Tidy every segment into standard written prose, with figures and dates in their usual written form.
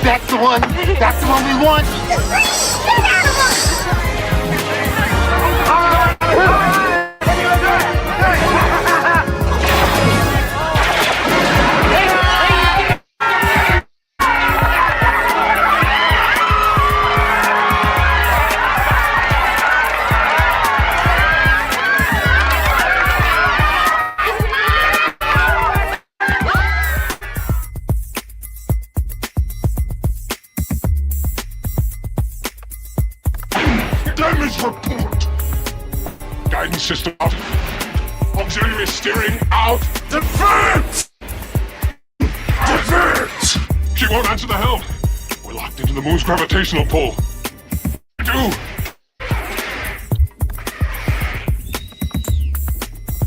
That's the one. That's the one we want. Damage report. Guidance system out. Auxiliary steering out. Defense! Defense! She won't answer the helm. We're locked into the moon's gravitational pull. Do.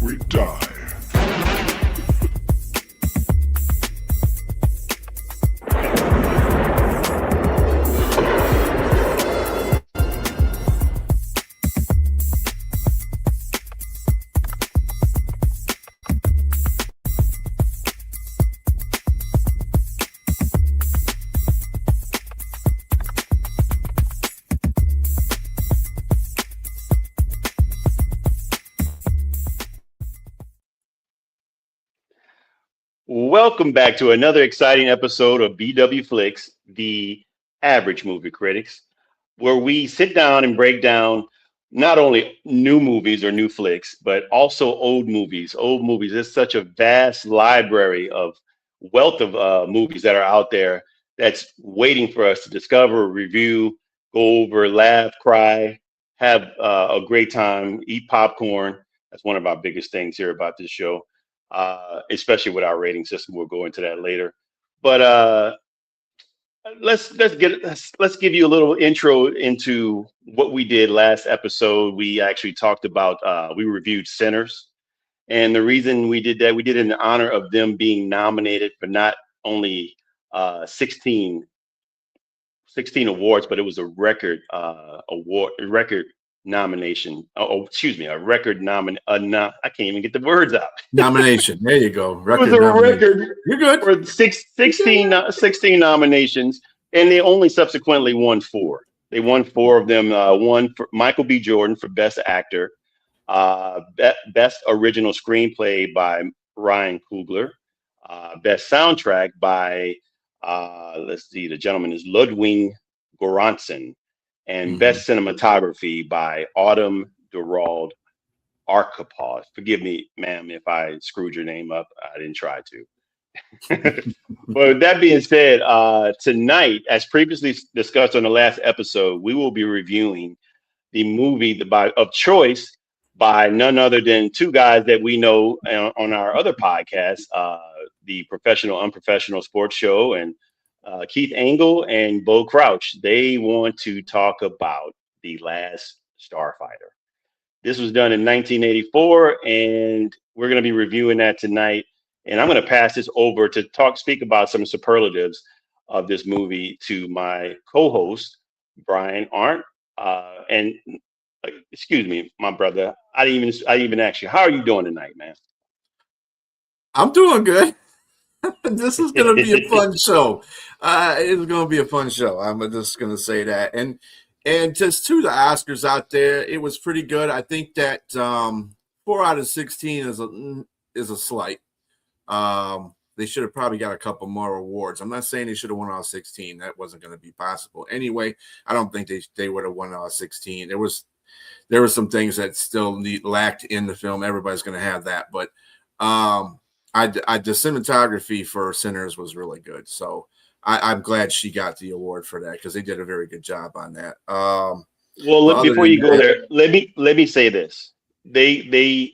We die. Welcome back to another exciting episode of BW Flix, the average movie critics, where we sit down and break down not only new movies or new flicks, but also old movies. Old movies. There's such a vast library of wealth of movies that are out there that's waiting for us to discover, review, go over, laugh, cry, have a great time, eat popcorn. That's one of our biggest things here about this show. Especially with our rating system. We'll go into that later. But let's give you a little intro into what we did last episode. We actually talked about we reviewed Sinners, and the reason we did that, we did it in honor of them being nominated for not only 16 awards, but it was a record nomination. Excuse me, a record I can't even get the words out. Nomination. There you go. Record it was a record. You're good. For 16 nominations, and they only subsequently won 4. They won 4 of them. One for Michael B. Jordan for Best Actor, Best Original Screenplay by Ryan Coogler, Best Soundtrack by let's see, the gentleman is Ludwig Göransson. And Best Cinematography by Autumn Durald Archipelago. Forgive me, ma'am, if I screwed your name up. I didn't try to. But with that being said, tonight, as previously discussed on the last episode, we will be reviewing the movie of choice by none other than 2 guys that we know on our other podcast, the Professional Unprofessional Sports Show, and Keith Engel and Bo Crouch. They want to talk about The Last Starfighter. This was done in 1984, and we're going to be reviewing that tonight. And I'm going to pass this over to speak about some superlatives of this movie to my co-host, Brian Arndt. And excuse me, my brother, I didn't even ask you, how are you doing tonight, man? I'm doing good. This is going to be a fun show. It's going to be a fun show. I'm just going to say that. And just to the Oscars out there, it was pretty good. I think that 4 out of 16 is a slight. They should have probably got a couple more awards. I'm not saying they should have won all 16. That wasn't going to be possible. Anyway, I don't think they would have won all 16. There were some things that still lacked in the film. Everybody's going to have that. But the cinematography for Sinners was really good. So I'm glad she got the award for that because they did a very good job on that. Well, before you go there, let me say this. They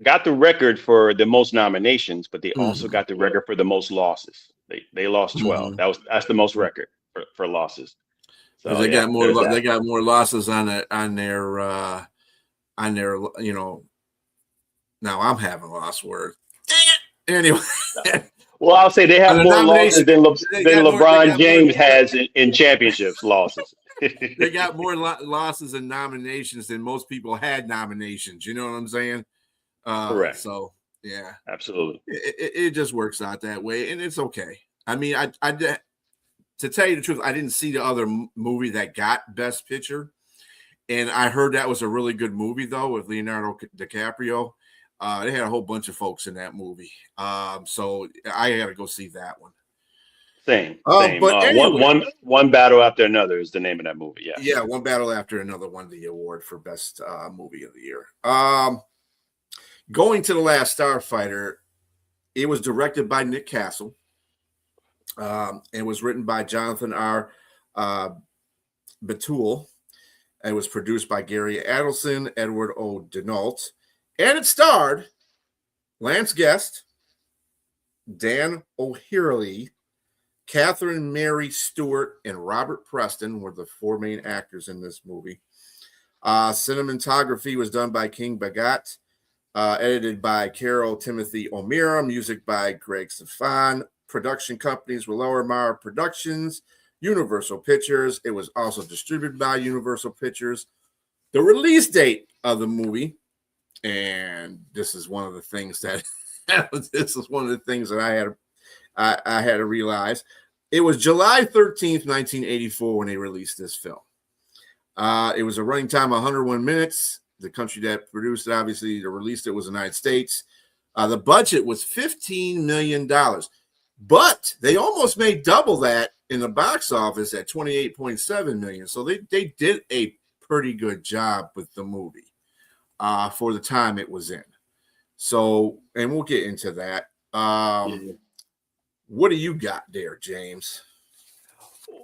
got the record for the most nominations, but they also got the record for the most losses. They lost 12. That's the most record for losses. So they got more. They got more losses on their. Now I'm having a lost word. Dang it. Anyway. Well, I'll say they have more losses than LeBron James has in championships losses. They got more losses and nominations than most people had nominations. You know what I'm saying? Correct. So yeah, absolutely. It just works out that way, and it's okay. I mean, to tell you the truth, I didn't see the other movie that got Best Picture, and I heard that was a really good movie though with Leonardo DiCaprio. They had a whole bunch of folks in that movie, so I got to go see that one. Same. But anyway, One battle after another is the name of that movie. Yeah. Yeah, one battle after another won the award for best movie of the year. Going to The Last Starfighter, it was directed by Nick Castle. It was written by Jonathan R. Betul. It was produced by Gary Adelson, Edward O. Denault, and it starred Lance Guest, Dan O'Hurley, Catherine Mary Stewart, and Robert Preston were the four main actors in this movie. Cinematography was done by King Bagat, edited by Carol Timothy O'Meara, music by Greg Stefan. Production companies were Lower Mara Productions, Universal Pictures. It was also distributed by Universal Pictures. The release date of the movie, and this is one of the things that I had to realize. It was July 13th, 1984 when they released this film. It was a running time of 101 minutes. The country that produced it, obviously, that released it was the United States. The budget was $15 million, but they almost made double that in the box office at $28.7 million. So they did a pretty good job with the movie for the time it was in. So, and we'll get into that. What do you got there, James?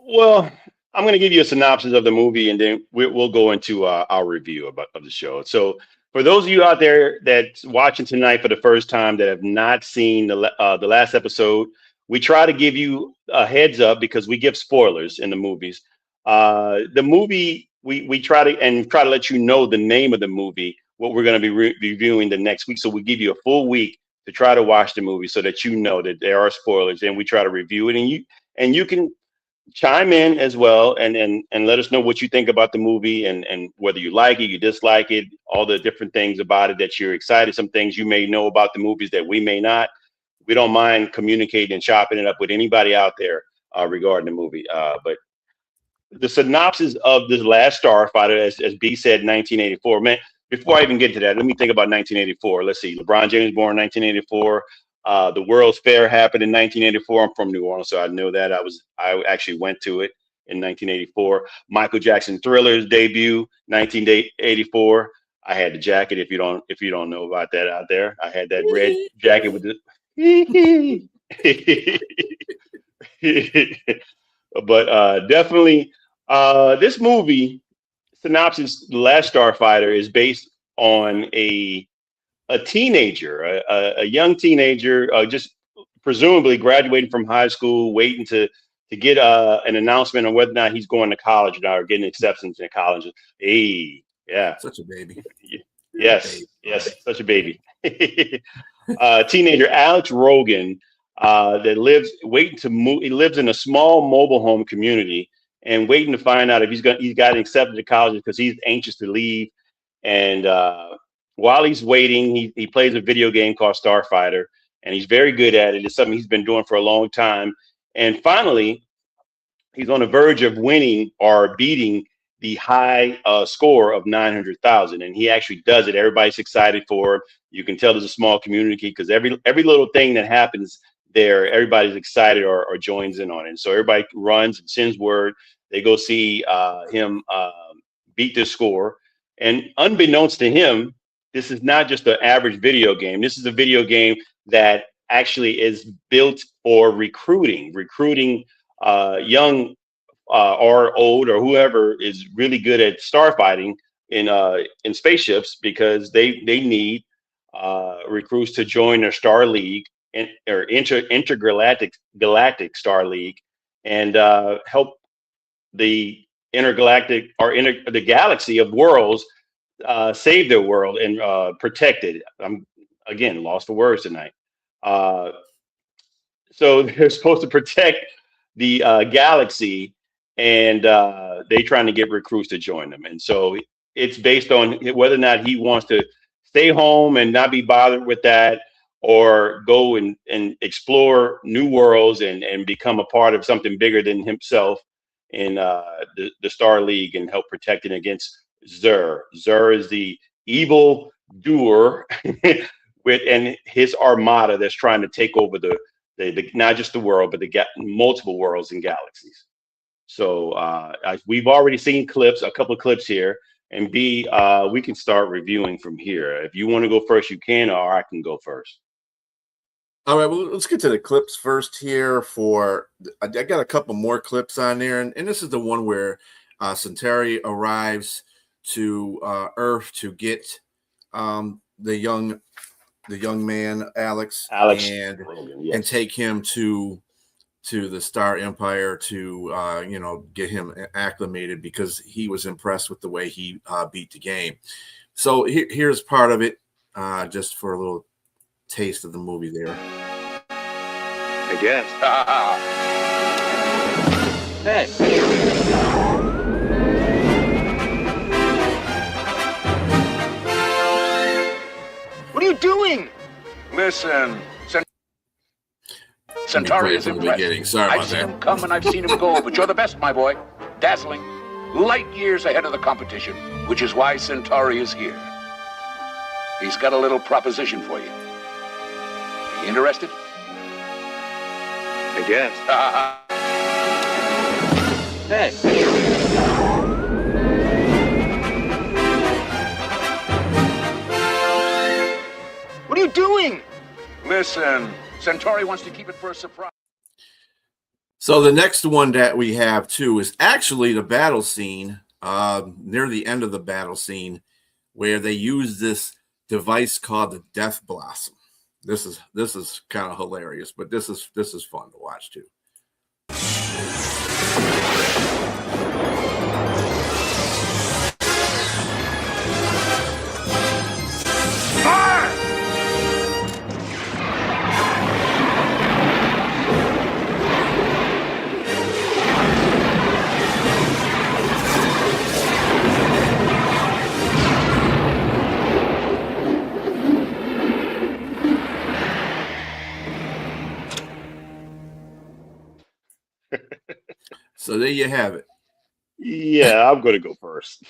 Well, I'm going to give you a synopsis of the movie, and then we'll go into our review of the show. So, for those of you out there that's watching tonight for the first time that have not seen the last episode, we try to give you a heads up because we give spoilers in the movies. The movie we try to let you know the name of the movie, what we're going to be reviewing the next week. So we give you a full week to try to watch the movie so that you know that there are spoilers, and we try to review it, and you can chime in as well and let us know what you think about the movie and whether you like it, you dislike it, all the different things about it that you're excited, some things you may know about the movies that we may not. We don't mind communicating and chopping it up with anybody out there regarding the movie. But the synopsis of this Last Starfighter, as B said, 1984. Man, before I even get to that, let me think about 1984. Let's see. LeBron James born in 1984. The World's Fair happened in 1984. I'm from New Orleans, so I know that. I actually went to it in 1984. Michael Jackson Thriller's debut, 1984. I had the jacket. If you don't know about that out there, I had that red jacket with the. But definitely, this movie synopsis, The Last Starfighter, is based on a teenager, a young teenager, just presumably graduating from high school, waiting to get an announcement on whether or not he's going to college or getting acceptance in college. Hey, yeah, such a baby. Yes, such a baby. Teenager Alex Rogan that waiting to move. He lives in a small mobile home community and waiting to find out if he's got accepted to college because he's anxious to leave. And while he's waiting, he plays a video game called Starfighter, and he's very good at it. It's something he's been doing for a long time. And finally, he's on the verge of winning or beating the high score of 900,000, and he actually does it. Everybody's excited for him. You can tell there's a small community because every little thing that happens there, everybody's excited or joins in on it. And so everybody runs and sends word. They go see him beat this score. And unbeknownst to him, this is not just an average video game. This is a video game that actually is built for recruiting young or old or whoever is really good at starfighting in spaceships, because they need recruits to join their star league or intergalactic star league and help the intergalactic or the galaxy of worlds save their world and protect it. I'm again lost for words tonight. So they're supposed to protect the galaxy, and they're trying to get recruits to join them. And so it's based on whether or not he wants to stay home and not be bothered with that, or go and explore new worlds and become a part of something bigger than himself in the Star League and help protect it against Zur. Zur is the evil doer with and his armada that's trying to take over the not just the world, but the multiple worlds and galaxies. So we've already seen clips, a couple of clips here, and B, we can start reviewing from here. If you want to go first, you can, or I can go first. All right, well, let's get to the clips first here. I got a couple more clips on there, and this is the one where Centauri arrives to Earth to get the young man Alex Rogan, yes. and take him to the Star Empire to get him acclimated, because he was impressed with the way he beat the game. So here's part of it, just for a little taste of the movie there. I guess. Hey. What are you doing? Listen, Centauri is impressed. Sorry about I've seen that. him come and I've seen him go, but you're the best, my boy. Dazzling. Light years ahead of the competition, which is why Centauri is here. He's got a little proposition for you. Are you interested? I guess. Hey. What are you doing? Listen, Centauri wants to keep it for a surprise. So the next one that we have too is actually the battle scene, near the end of the battle scene, where they use this device called the Death Blossom. This is kind of hilarious, but this is fun to watch too. So there you have it. Yeah, I'm going to go first.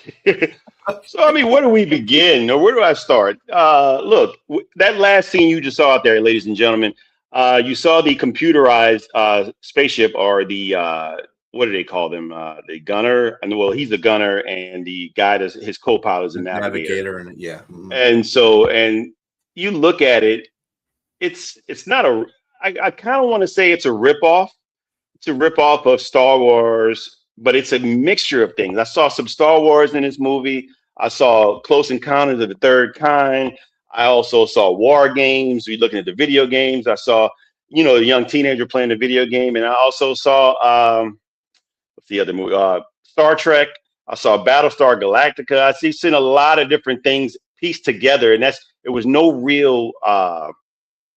So, I mean, where do we begin, or where do I start? Look, that last scene you just saw out there, ladies and gentlemen, you saw the computerized spaceship, or the what do they call them? The gunner, and well, he's the gunner, and the guy that's his co-pilot is a navigator. And yeah. Mm-hmm. And you look at it, it's not a. I kind of want to say it's a ripoff. It's a ripoff of Star Wars, but it's a mixture of things. I saw some Star Wars in this movie. I saw Close Encounters of the Third Kind. I also saw War Games. We're looking at the video games. I saw, a young teenager playing the video game, and I also saw what's the other movie? Star Trek. I saw Battlestar Galactica. I've seen a lot of different things pieced together, and it was no real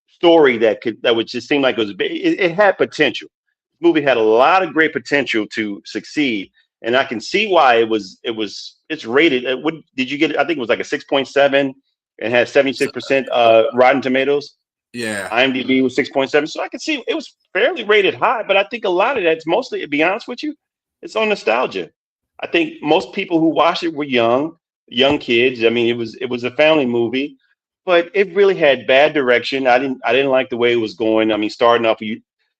story that would just seem like it was. It had potential. Movie had a lot of great potential to succeed, and I can see why it's rated. What did you get? I think it was like a 6.7 and had 76% Rotten Tomatoes. Yeah, IMDb was 6.7, so I can see it was fairly rated high. But I think a lot of that's mostly, to be honest with you, it's on nostalgia. I think most people who watched it were young kids. I mean, it was a family movie, but it really had bad direction. I didn't like the way it was going. I mean, starting off,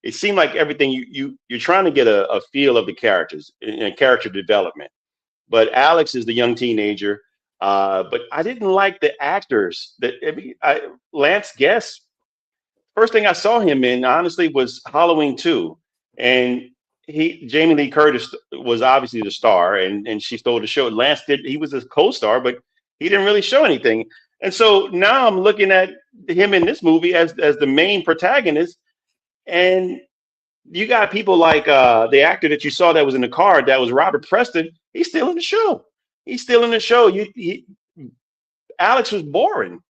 it seemed like everything you're trying to get a feel of the characters and character development. But Alex is the young teenager. But I didn't like the actors. Lance Guest, first thing I saw him in, honestly, was Halloween 2. And Jamie Lee Curtis was obviously the star, and she stole the show. Lance he was a co-star, but he didn't really show anything. And so now I'm looking at him in this movie as the main protagonist. And you got people like the actor that you saw that was in the car, that was Robert Preston. He's still in the show. Alex was boring.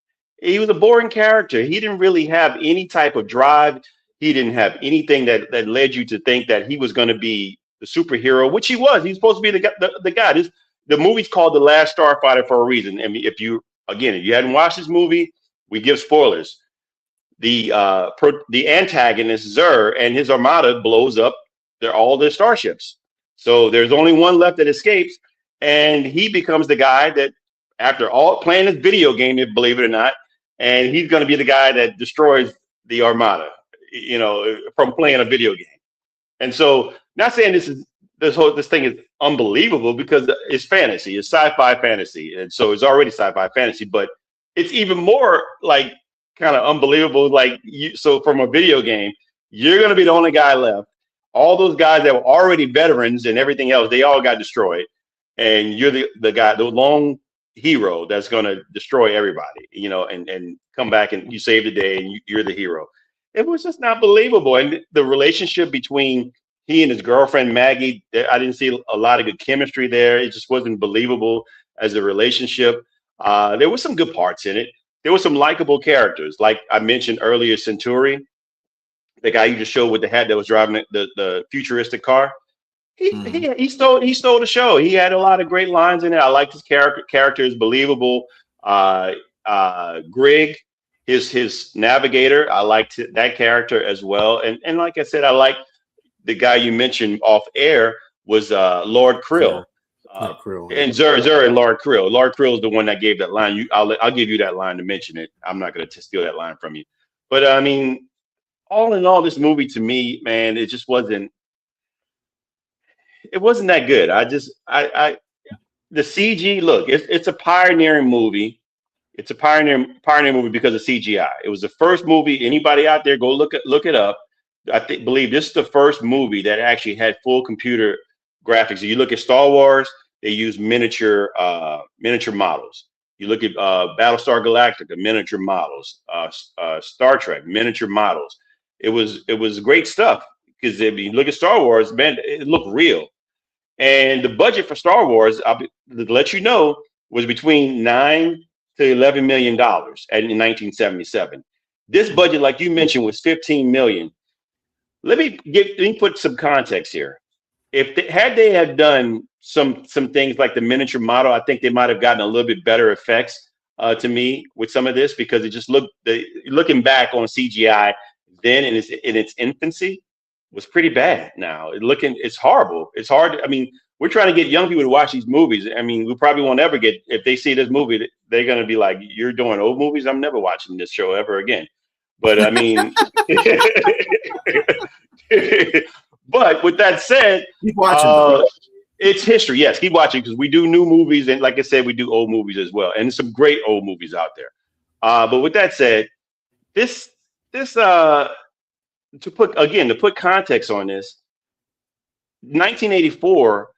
He was a boring character. He didn't really have any type of drive. He didn't have anything that led you to think that he was going to be the superhero, which he was. He's supposed to be the guy. The movie's called The Last Starfighter for a reason. I mean, if you hadn't watched this movie, we give spoilers. the antagonist Xur and his armada blows up all their starships. So there's only one left that escapes, and he becomes the guy that, after all playing this video game, believe it or not, and he's going to be the guy that destroys the armada, from playing a video game. And so, not saying this thing is unbelievable, because it's fantasy, it's sci-fi fantasy, and so it's already sci-fi fantasy, but it's even more like kind of unbelievable. Like so from a video game, you're going to be the only guy left. All those guys that were already veterans and everything else, they all got destroyed, and you're the guy, the lone hero that's going to destroy everybody, and come back and you save the day, and you're the hero. It was just not believable. And the relationship between he and his girlfriend Maggie, I didn't see a lot of good chemistry there. It just wasn't believable as a relationship. There was some good parts in it. There were some likable characters, like I mentioned earlier, Centauri, the guy you just showed with the hat that was driving the futuristic car. He stole the show. He had a lot of great lines in it. I liked his character. Character is believable. Greg, his navigator, I liked that character as well. And like I said, I liked the guy you mentioned off air was Lord Krill. Krill. And Xur and Lord Krill. Lord Krill is the one that gave that line. I'll give you that line to mention it. I'm not going to steal that line from you. But I mean, all in all, this movie to me, man, it just wasn't. It wasn't that good. The CG, look, it's a pioneering movie. It's a pioneering movie because of CGI. It was the first movie. Anybody out there, go look it up. Believe this is the first movie that actually had full computer graphics. If you look at Star Wars, they use miniature models. You look at Battlestar Galactica, miniature models. Star Trek, miniature models. It was great stuff, because if you look at Star Wars, man, it looked real. And the budget for Star Wars, to let you know, was between $9 to $11 million in 1977. This budget, like you mentioned, was $15 million. Let me put some context here. Had they have done some things like the miniature model, I think they might have gotten a little bit better effects to me with some of this, because it just looking back on CGI then in its infancy was pretty bad. Now it's horrible. It's hard. I mean, we're trying to get young people to watch these movies. I mean, we probably won't ever get, if they see this movie, they're going to be like, you're doing old movies? I'm never watching this show ever again. But I mean, but with that said, keep watching. It's history. Yes, keep watching, because we do new movies, and like I said, we do old movies as well, and some great old movies out there. But with that said, to put context on this, 1984,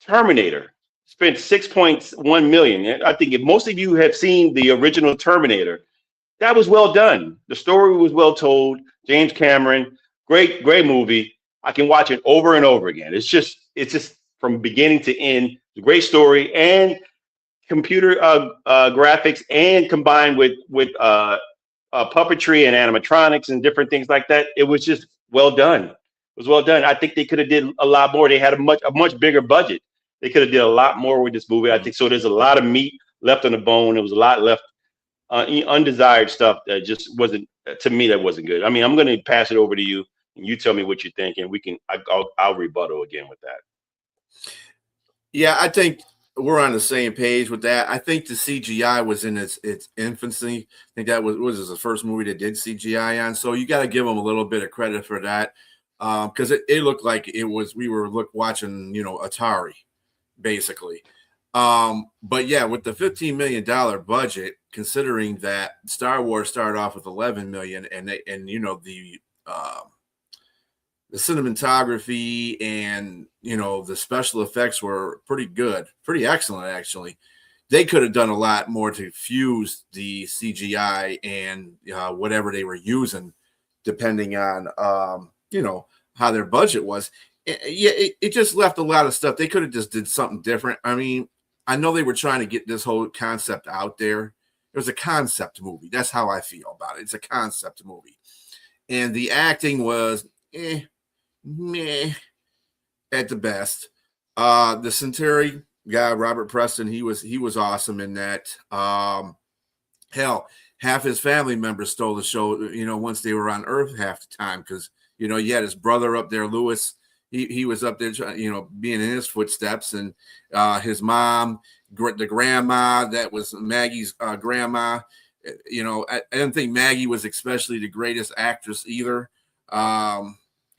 Terminator spent $6.1 million. I think if most of you have seen the original Terminator, that was well done. The story was well told. James Cameron, great movie. I can watch it over and over again. It's just from beginning to end, great story, and computer graphics, and combined with puppetry and animatronics and different things like that. It was just well done. It was well done. I think they could have did a lot more. They had a much bigger budget. They could have did a lot more with this movie. I think so. There's a lot of meat left on the bone. There was a lot left undesired stuff that just wasn't, to me, that wasn't good. I mean, I'm going to pass it over to you, and you tell me what you think, and I'll rebuttal again with that. Yeah, I think we're on the same page with that. I think the CGI was in its infancy. I think that was the first movie that did CGI on. So you got to give them a little bit of credit for that, because it looked like we were watching Atari, basically. But yeah, with the $15 million budget, considering that Star Wars started off with 11 million, and the cinematography and the special effects were pretty good, pretty excellent actually. They could have done a lot more to fuse the CGI and whatever they were using, depending on how their budget was. It just left a lot of stuff. They could have just did something different. I mean, I know they were trying to get this whole concept out there. It was a concept movie. That's how I feel about it. It's a concept movie, and the acting was meh at the best. The Centauri guy, Robert Preston, he was awesome in that. Hell, half his family members stole the show, once they were on Earth half the time, because, you had his brother up there, Lewis. He was up there, being in his footsteps, and his mom, the grandma, that was Maggie's grandma. I didn't think Maggie was especially the greatest actress either.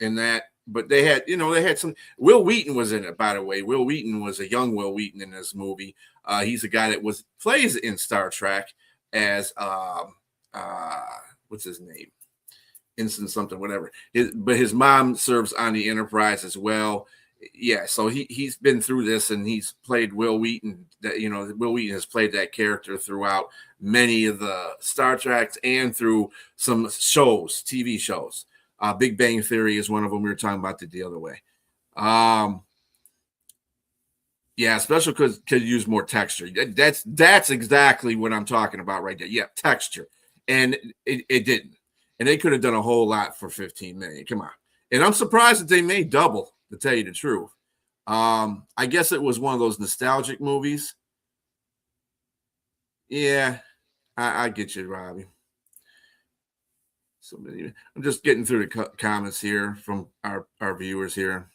In that, but they had some. Will Wheaton was in it, by the way. Will Wheaton was a young Will Wheaton in this movie. He's a guy that plays in Star Trek as what's his name? Ensign something, whatever. But his mom serves on the Enterprise as well. Yeah, so he's been through this, and he's played Will Wheaton. Will Wheaton has played that character throughout many of the Star Treks and through some shows, TV shows. Big Bang Theory is one of them. We were talking about the other way. Yeah, especially because could use more texture. That's exactly what I'm talking about right there. Yeah, texture, and it didn't. And they could have done a whole lot for 15 million. Come on. And I'm surprised that they made double, to tell you the truth. I guess it was one of those nostalgic movies. Yeah, I get you, Robbie. I'm just getting through the comments here from our viewers here.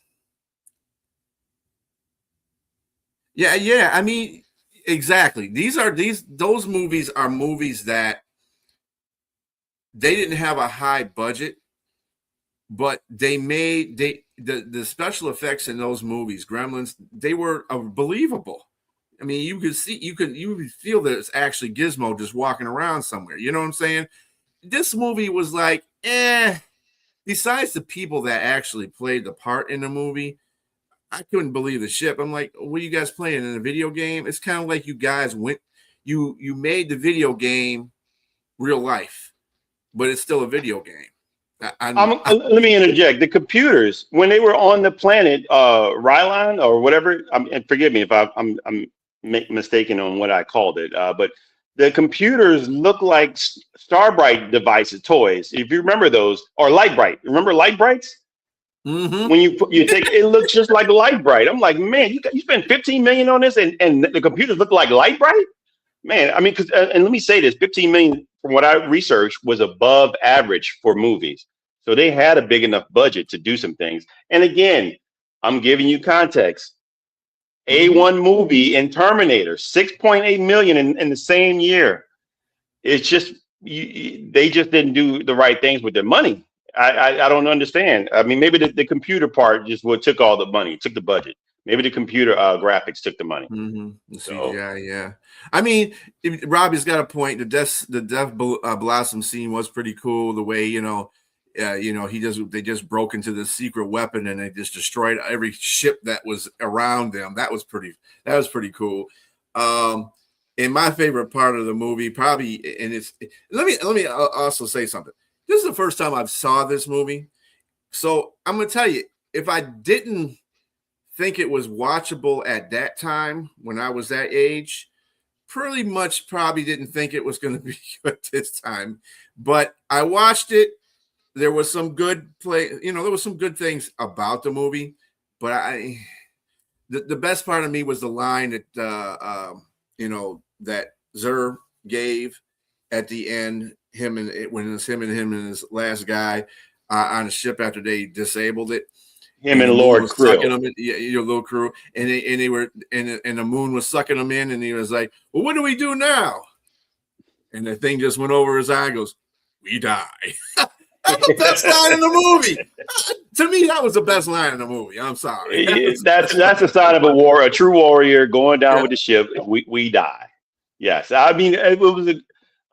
Yeah. I mean, exactly. Those movies are movies that they didn't have a high budget, but they made the special effects in those movies, Gremlins, they were believable. I mean, you could feel that it's actually Gizmo just walking around somewhere. You know what I'm saying? This movie was like, besides the people that actually played the part in the movie, I couldn't believe the shit. I'm like, what are you guys playing in a video game? It's kind of like you guys you made the video game real life, but it's still a video game. Let me interject. The computers, when they were on the planet Rylon or whatever, and forgive me if I'm mistaken on what I called it, but the computers look like Starbright devices, toys. If you remember those, or Lightbright. Remember Lightbrights? Mm-hmm. When you take it, looks just like Lightbright. I'm like, man, you spent 15 million on this, and the computers look like Lightbright. Man, I mean, and let me say this: 15 million, from what I researched, was above average for movies. So they had a big enough budget to do some things. And again, I'm giving you context. A1 movie in Terminator, 6.8 million in the same year. It's just they just didn't do the right things with their money. I don't understand. I mean, maybe the computer part just took all the money, took the budget. Maybe the computer graphics took the money. Mm-hmm. So, yeah. I mean, Robbie's got a point. The Death Blossom scene was pretty cool. The way they just broke into the secret weapon and they just destroyed every ship that was around them. That was pretty cool. And my favorite part of the movie, probably, and let me also say something. This is the first time I've saw this movie, so I'm gonna tell you, if I didn't think it was watchable at that time when I was that age, pretty much probably didn't think it was going to be good this time. But I watched it. There was some good play, there was some good things about the movie, but the best part of me was the line that that Zer gave at the end, when it was him and his last guy on the ship after they disabled it. Him and Lord Krill. Your little crew, and they were, and the moon was sucking them in, and he was like, "Well, what do we do now?" And the thing just went over his eye and goes, "We die." That's the best line in the movie. To me, that was the best line in the movie. I'm sorry. That's a sign of a true warrior going down with the ship. We die. Yes, I mean it was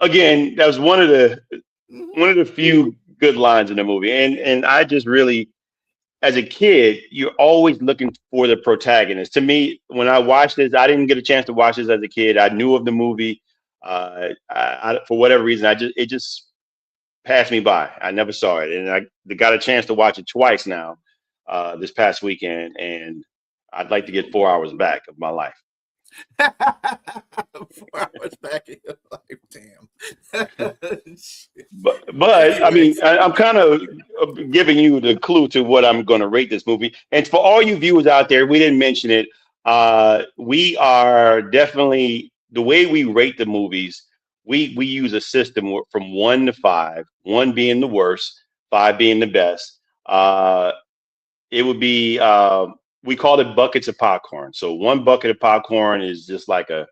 again. That was one of the few good lines in the movie, and I just really. As a kid, you're always looking for the protagonist. To me, when I watched this, I didn't get a chance to watch this as a kid. I knew of the movie. For whatever reason, it just passed me by. I never saw it, and I got a chance to watch it twice now this past weekend, and I'd like to get 4 hours back of my life. 4 hours back in your life, damn. but I mean, I'm kind of giving you the clue to what I'm going to rate this movie. And for all you viewers out there, we didn't mention it. We are definitely, the way we rate the movies, we use a system from 1 to 5, 1 being the worst, 5 being the best. It would be we called it buckets of popcorn. So 1 bucket of popcorn is just like a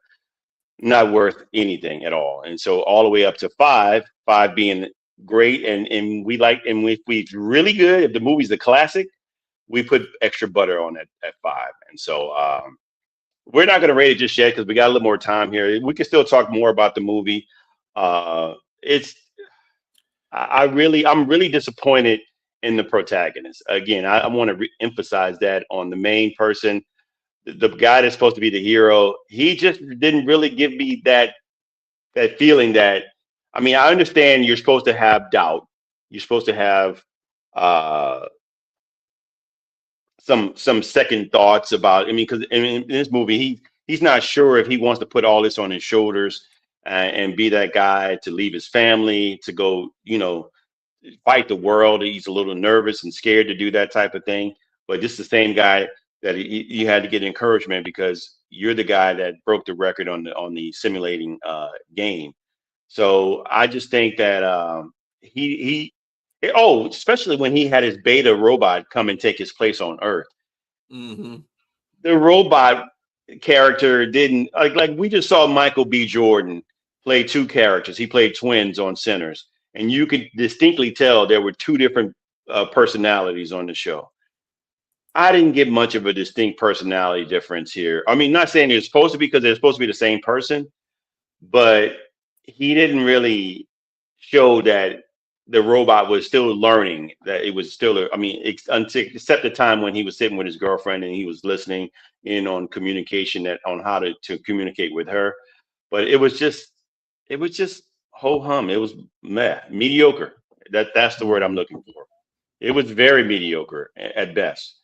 not worth anything at all. And so all the way up to 5, 5 being great. And we like, and if we really good, if the movie's a classic, we put extra butter on it at 5. And so we're not going to rate it just yet because we got a little more time here. We can still talk more about the movie. It's I'm really disappointed in the protagonist. Again, I want to emphasize that on the main person, the guy that's supposed to be the hero. He just didn't really give me that feeling that. I mean, I understand you're supposed to have doubt. You're supposed to have some second thoughts about. I mean, because in this movie, he's not sure if he wants to put all this on his shoulders and be that guy to leave his family to go, fight the world. He's a little nervous and scared to do that type of thing. But this is the same guy that you had to get encouragement because you're the guy that broke the record on the simulating game. So I just think that especially when he had his beta robot come and take his place on Earth. Mm-hmm. The robot character didn't like we just saw Michael B. Jordan play 2 characters. He played twins on Sinners, and you could distinctly tell there were 2 different personalities on the show. I didn't get much of a distinct personality difference here. I mean, not saying they're supposed to be because they're supposed to be the same person, but he didn't really show that the robot was still learning, that it was still, except the time when he was sitting with his girlfriend and he was listening in on communication on how to communicate with her. But it was just ho hum. It was mediocre. That's the word I'm looking for. It was very mediocre at best.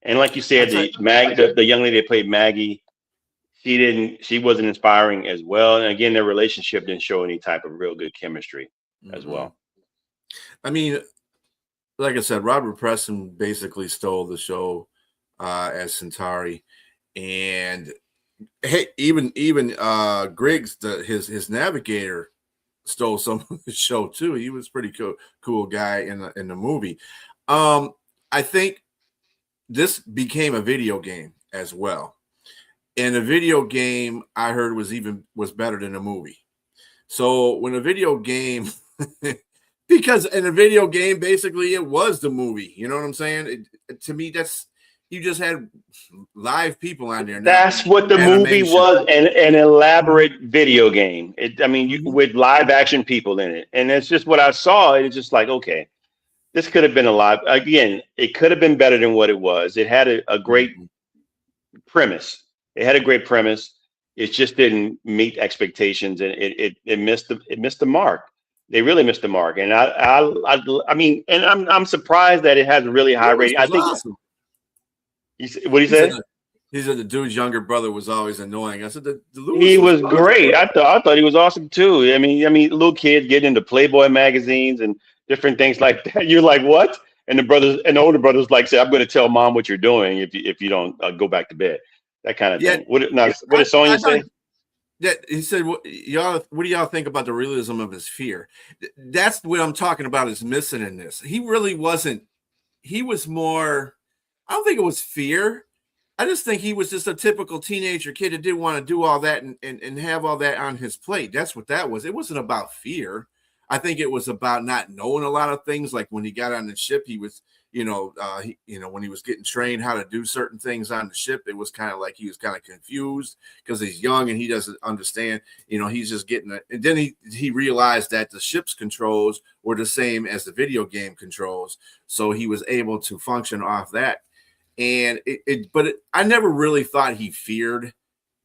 And like you said, the young lady that played Maggie, she wasn't inspiring as well. And again, their relationship didn't show any type of real good chemistry as well. I mean, like I said, Robert Preston basically stole the show as Centauri, and hey, even Griggs, his navigator, stole some of the show too. He was pretty cool guy in the movie. I think this became a video game as well. And a video game I heard was better than a movie. So when a video game, because in a video game, basically it was the movie. You know what I'm saying? To me, you just had live people on there. That's what the movie was, an elaborate video game. With live action people in it. And it's just what I saw. It's just like, okay, this could have been again, it could have been better than what it was. It had a great premise. It had a great premise. It just didn't meet expectations, and it missed the mark. They really missed the mark. And I'm surprised that it has a really high rating. I think awesome. What he said? He said the dude's younger brother was always annoying. I said he was great. I thought he was awesome too. I mean, little kids getting into Playboy magazines and different things like that. You're like, what? And the older brothers like say, I'm going to tell mom what you're doing if you don't go back to bed. That kind of thing. What did Sonya say? That he said, what do y'all think about the realism of his fear? That's what I'm talking about is missing in this. He really wasn't. He was more. I don't think it was fear. I just think he was just a typical teenager kid that didn't want to do all that and have all that on his plate. That's what that was. It wasn't about fear. I think it was about not knowing a lot of things. Like when he got on the ship, he was, when he was getting trained how to do certain things on the ship, it was kind of like he was kind of confused because he's young and he doesn't understand. He's just getting it. And then he realized that the ship's controls were the same as the video game controls, so he was able to function off that. And I never really thought he feared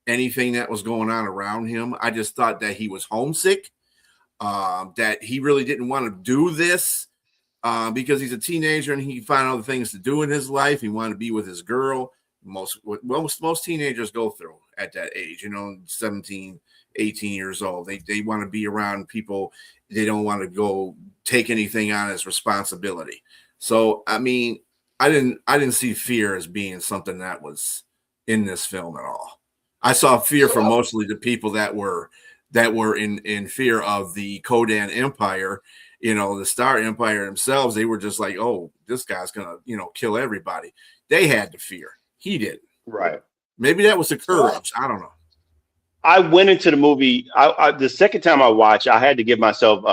anything that was going on around him. I just thought that he was homesick. That he really didn't want to do this because he's a teenager and he found other things to do in his life. He wanted to be with his girl. Most teenagers go through at that age, 17, 18 years old. They want to be around people. They don't want to go take anything on as responsibility. So, I mean, I didn't see fear as being something that was in this film at all. I saw fear from mostly the people that were that were in fear of the Kodan Empire, the Star Empire themselves. They were just like, oh, this guy's gonna, kill everybody. They had the fear. He didn't. Right. Maybe that was the courage. I don't know. I went into the movie. The second time I watched, I had to give myself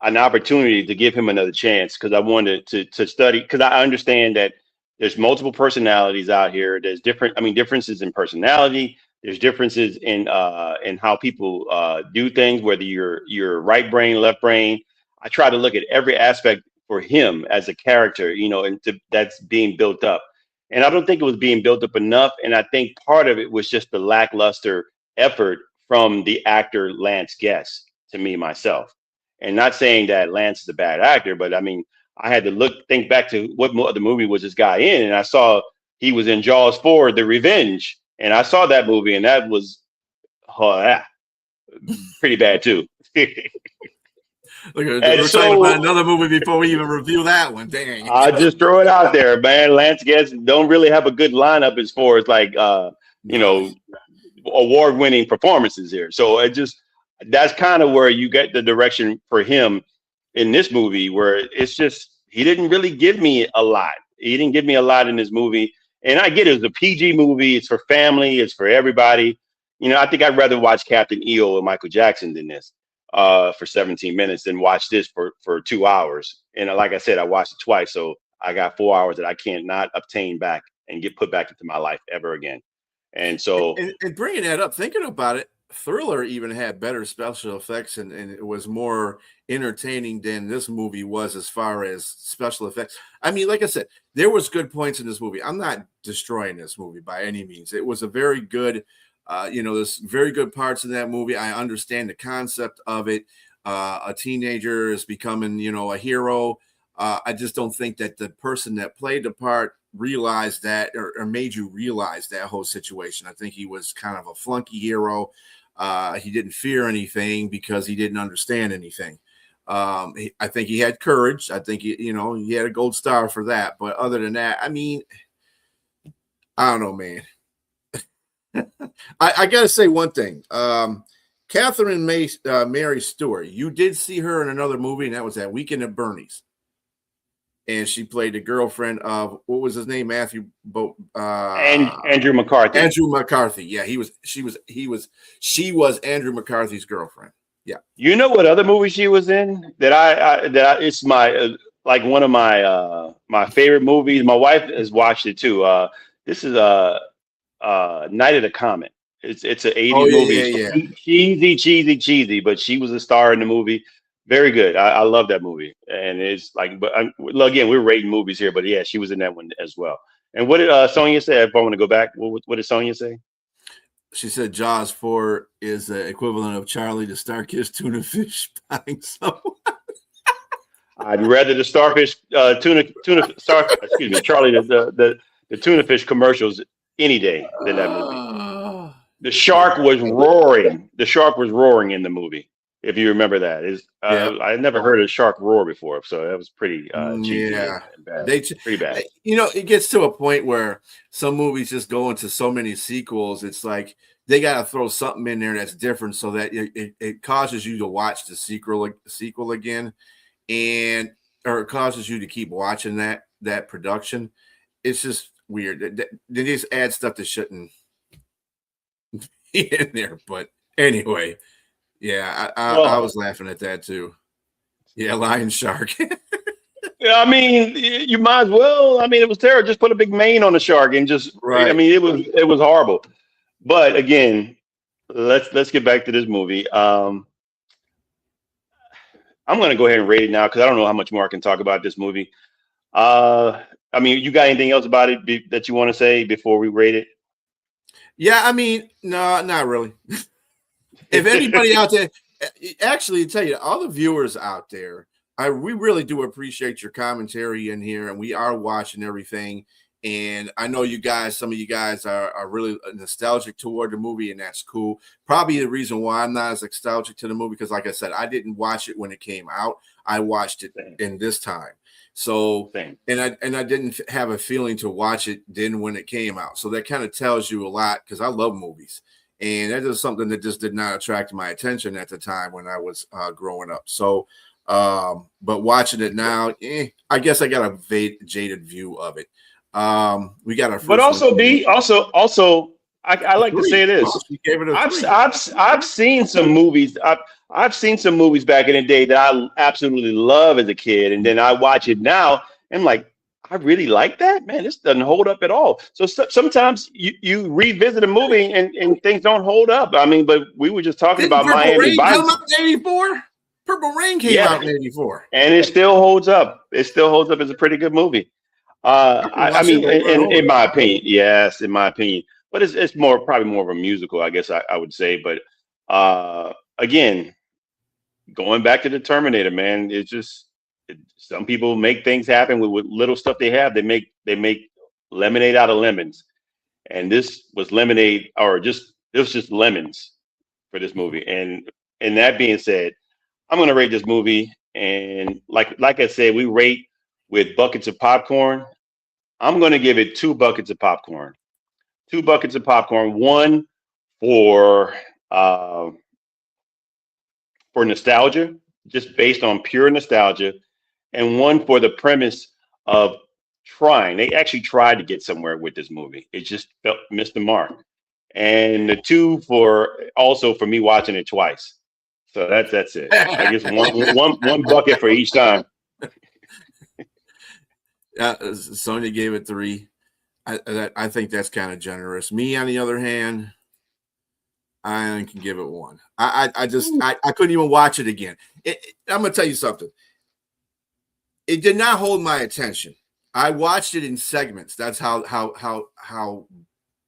an opportunity to give him another chance because I wanted to study, because I understand that there's multiple personalities out here. There's differences in personality. There's differences in how people do things, whether you're right brain, left brain. I try to look at every aspect for him as a character, that's being built up. And I don't think it was being built up enough. And I think part of it was just the lackluster effort from the actor Lance Guest, to me, myself. And not saying that Lance is a bad actor, but I mean, I had to think back to what other movie was this guy in, and I saw he was in Jaws 4: The Revenge, and I saw that movie, and that was pretty bad too. Look, we're talking about another movie before we even review that one. Dang. I just throw it out there, man. Lance Guest don't really have a good lineup as far as award-winning performances here. So that's kind of where you get the direction for him in this movie, where it's just, he didn't really give me a lot. He didn't give me a lot in this movie. And I get it was a PG movie. It's for family. It's for everybody. I think I'd rather watch Captain EO and Michael Jackson than this for 17 minutes than watch this for 2 hours. And like I said, I watched it twice. So I got 4 hours that I can't not obtain back and get put back into my life ever again. And so, and bringing that up, thinking about it, Thriller even had better special effects and it was more entertaining than this movie was as far as special effects. I mean, like I said, there was good points in this movie. I'm not destroying this movie by any means. It was a very good, there's very good parts in that movie. I understand the concept of it. A teenager is becoming, a hero. I just don't think that the person that played the part realized that or made you realize that whole situation. I think he was kind of a flunky hero. He didn't fear anything because he didn't understand anything. I think he had courage. I think he had a gold star for that. But other than that, I mean, I don't know, man. I got to say one thing. Catherine Mary Stewart, you did see her in another movie, and that was that Weekend at Bernie's. And she played the girlfriend of, what was his name? Andrew McCarthy. Andrew McCarthy. Yeah, she was Andrew McCarthy's girlfriend. Yeah. You know what other movie she was in it's my like one of my my favorite movies. My wife has watched it too. This is Night of the Comet. It's an 80s movie. Yeah. Cheesy, but she was a star in the movie. Very good. I love that movie. And it's like, but again, we're rating movies here, but yeah, she was in that one as well. And what did Sonia say? If I want to go back, what did Sonia say? She said Jaws 4 is the equivalent of Charlie the Starfish tuna fish buying someone. I'd rather the starfish Charlie the tuna fish commercials any day than that movie. The shark was roaring. The shark was roaring in the movie. If you remember that, I never heard a shark roar before, so that was pretty cheesy. Yeah, and bad. Pretty bad. It gets to a point where some movies just go into so many sequels. It's like they got to throw something in there that's different, so that it causes you to watch the sequel again, or it causes you to keep watching that production. It's just weird. They just add stuff that shouldn't be in there. But anyway. Yeah, I was laughing at that too. Yeah, lion shark. Yeah, I mean, you might as well. I mean, it was terrible. Just put a big mane on the shark and just. Right. I mean, it was horrible. But again, let's get back to this movie. I'm going to go ahead and rate it now because I don't know how much more I can talk about this movie. I mean, you got anything else about it that you want to say before we rate it? Yeah, I mean, no, not really. If anybody out there, actually, tell you, all the viewers out there, we really do appreciate your commentary in here, and we are watching everything. And I know some of you guys are really nostalgic toward the movie, and that's cool. Probably the reason why I'm not as nostalgic to the movie, because like I said, I didn't watch it when it came out. I watched it in this time. So, and I didn't have a feeling to watch it then when it came out. So that kind of tells you a lot, because I love movies. And that is something that just did not attract my attention at the time when I was growing up. So, but watching it now, I guess I got a jaded view of it. We got our first but also one. B also I like to say this. She gave it a I've seen some movies. I've seen some movies back in the day that I absolutely love as a kid, and then I watch it now and I'm like, I really like that, man. This doesn't hold up at all. So sometimes you revisit a movie and things don't hold up. I mean, but we were just talking about Purple Miami Rain Vice. come out in '84. Purple Rain came out in '84, and it still holds up. It still holds up as a pretty good movie. I mean, in my opinion, yes, in my opinion. But it's probably more of a musical, I guess I would say. But again, going back to the Terminator, man, it's just some people make things happen with little stuff they have. They make lemonade out of lemons, and this was lemonade, or it was just lemons for this movie. And that being said, I'm gonna rate this movie, and like I said, we rate with buckets of popcorn. I'm gonna give it 2 buckets of popcorn. 2 buckets of popcorn, one for nostalgia, just based on pure nostalgia, and one for the premise of trying. They actually tried to get somewhere with this movie. It just missed the mark. And the 2 for me watching it twice. So that's it. I guess one bucket for each time. Sonia gave it 3. I think that's kind of generous. Me, on the other hand, I can give it 1. I couldn't even watch it again. I'm gonna tell you something. It did not hold my attention. I watched it in segments. That's how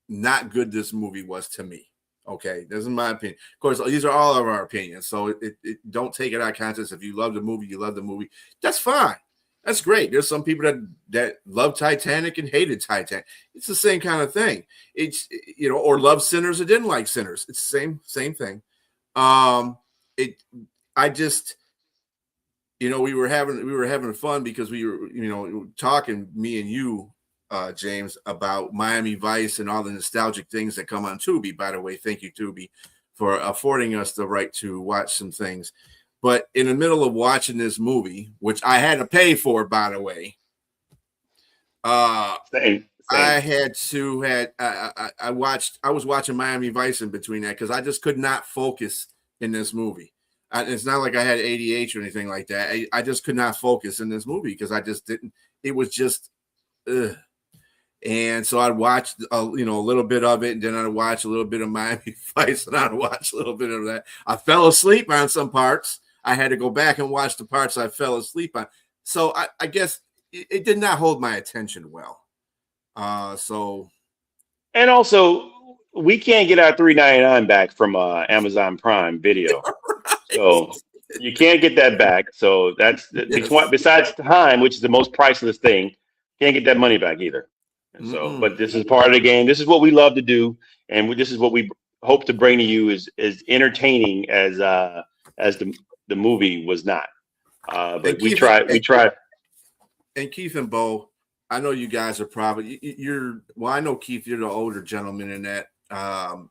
not good this movie was to me. Okay, this is my opinion. Of course, these are all of our opinions. So it don't take it out of context. If you love the movie, you love the movie. That's fine. That's great. There's some people that love Titanic and hated Titanic. It's the same kind of thing. It's, or love Sinners or didn't like Sinners. It's the same thing. We were having fun because we were, talking, me and you, James, about Miami Vice and all the nostalgic things that come on Tubi. By the way, thank you, Tubi, for affording us the right to watch some things. But in the middle of watching this movie, which I had to pay for, by the way, Same. I was watching Miami Vice in between that because I just could not focus in this movie. It's not like I had ADHD or anything like that. I just could not focus in this movie because I just didn't. It was just, ugh. And so I'd watch, a little bit of it, and then I'd watch a little bit of Miami Vice, and I'd watch a little bit of that. I fell asleep on some parts. I had to go back and watch the parts I fell asleep on. So I guess it did not hold my attention well. And also, we can't get our $3.99 back from Amazon Prime Video, right. So you can't get that back. So that's besides time, which is the most priceless thing, can't get that money back either. And so, but this is part of the game. This is what we love to do, and this is what we hope to bring to you is entertaining as the movie was not. But we tried. And Keith and Bo, I know you guys are probably I know Keith, you're the older gentleman in that, and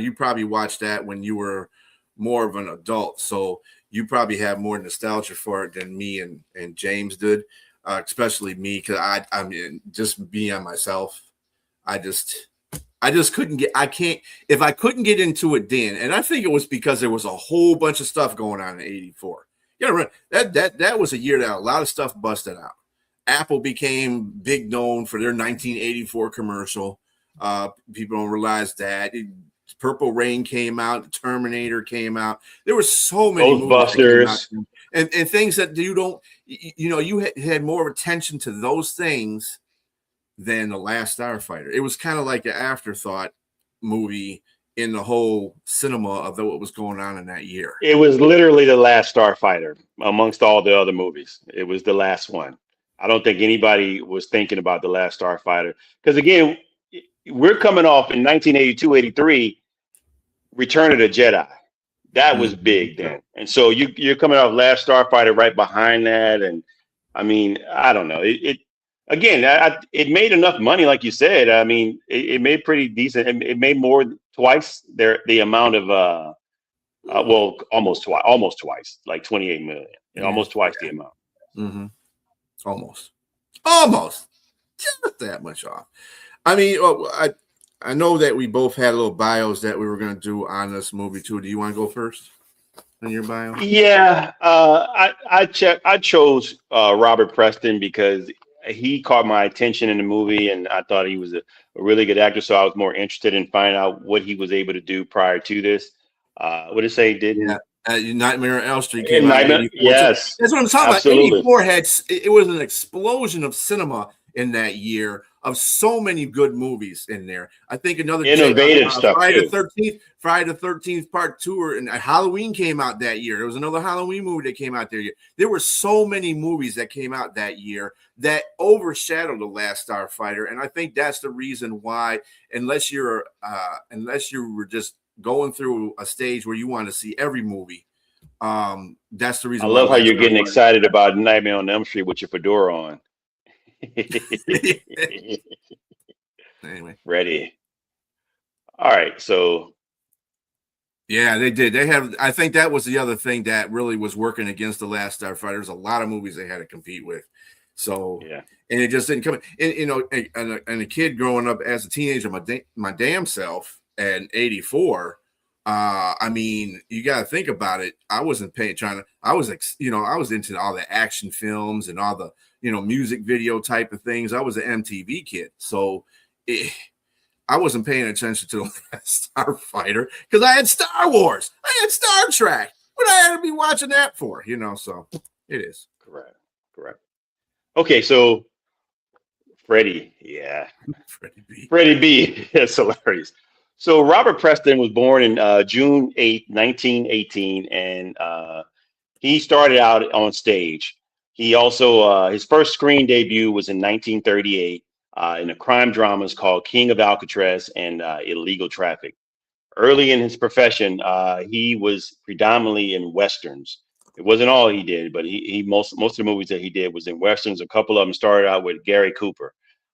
you probably watched that when you were more of an adult, so you probably have more nostalgia for it than me and James did, especially me, because I mean, just being on myself, I just couldn't get. If I couldn't get into it then, and I think it was because there was a whole bunch of stuff going on in '84. You know, that was a year that a lot of stuff busted out. Apple became big known for their 1984 commercial. People don't realize that. Purple Rain came out. Terminator came out. There were so many Ghostbusters and things that you don't. You had more attention to those things than The Last Starfighter. It was kind of like an afterthought movie in the whole cinema of what was going on in that year. It was literally The Last Starfighter amongst all the other movies. It was the last one. I don't think anybody was thinking about The Last Starfighter. Because, again, we're coming off in 1982, 83, Return of the Jedi. That was big then. And so you're coming off Last Starfighter right behind that. And, I mean, I don't know. again, it made enough money, like you said. I mean, it made pretty decent. It made more twice the amount of well, almost twice, like 28 million, and Yeah. almost twice the amount. Mm-hmm. Almost, just that much off. I mean, I know that we both had little bios that we were going to do on this movie too. Do you want to go first on your bio? Yeah, I chose Robert Preston because he caught my attention in the movie, and I thought he was a really good actor. So I was more interested in finding out what he was able to do prior to this. What did it say? Yeah. Didn't Nightmare on Elm Street came out in Nightmare? 84. Yes, That's what I'm talking absolutely. about. 84 it was an explosion of cinema in that year of so many good movies in there. I think another Innovative stuff Friday too. the 13th Part 2 and Halloween came out that year. There was another Halloween movie that came out there. There were so many movies that came out that year that overshadowed The Last Starfighter, and I think that's the reason why, unless you were just going through a stage where you want to see every movie, that's the reason. I love how you're getting excited about Nightmare on Elm Street with your fedora on. Anyway, Ready. All right, so yeah, they did. They have. I think that was the other thing that really was working against The Last Starfighter. There's a lot of movies they had to compete with. So yeah, and it just didn't come. And you know, and a kid growing up as a teenager, my damn self, at 84. I mean, you got to think about it. I wasn't I was into all the action films and all the, music video type of things. I was an MTV kid. So I wasn't paying attention to The Last Starfighter because I had Star Wars. I had Star Trek. What I had to be watching that for, so it is. correct. Okay, so Freddie, yeah. Freddie B. Freddie B. That's hilarious. So Robert Preston was born in June 8th, 1918, and he started out on stage. He also his first screen debut was in 1938 in a crime dramas called King of Alcatraz and Illegal Traffic. Early in his profession, he was predominantly in westerns. It wasn't all he did, but he most of the movies that he did was in westerns. A couple of them started out with Gary Cooper.